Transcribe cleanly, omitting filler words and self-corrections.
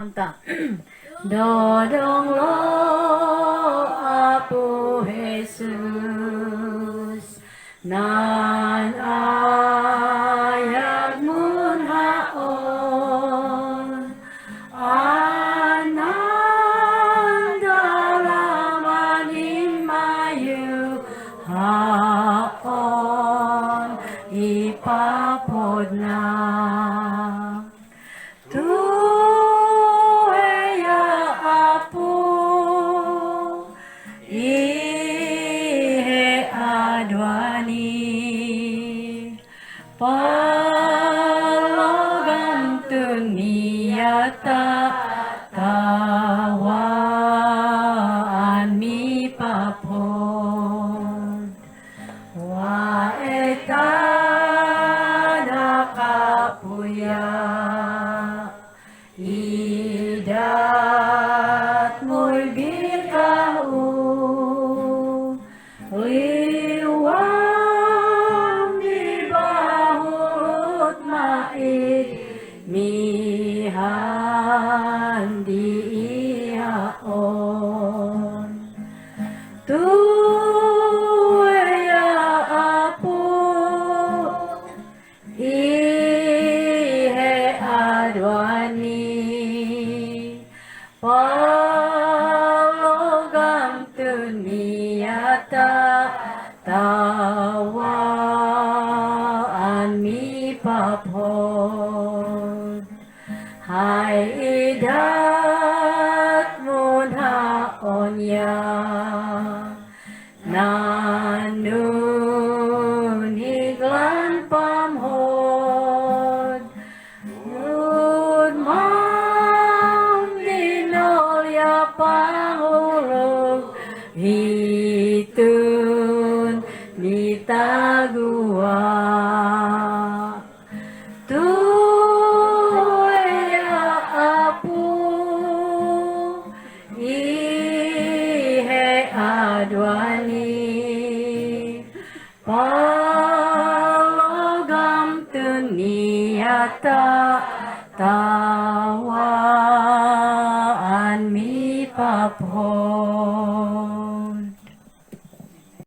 Kanta. Dodong lo Apo Jesus nan ayag mun haon anan dalaman mayu haon ipapod na Palogam tuniyata tawaan mi papod waeta nakapuya idat mo'y bikao mihan di ihaon tuya Apo ihe adwani palogam tuniyata tawaan mi papod hai idat mun haon ya nanun higlan pamhod nun mam dinolya pahulog hitun nitagua adwani palogam tuniyata tawaan mi papod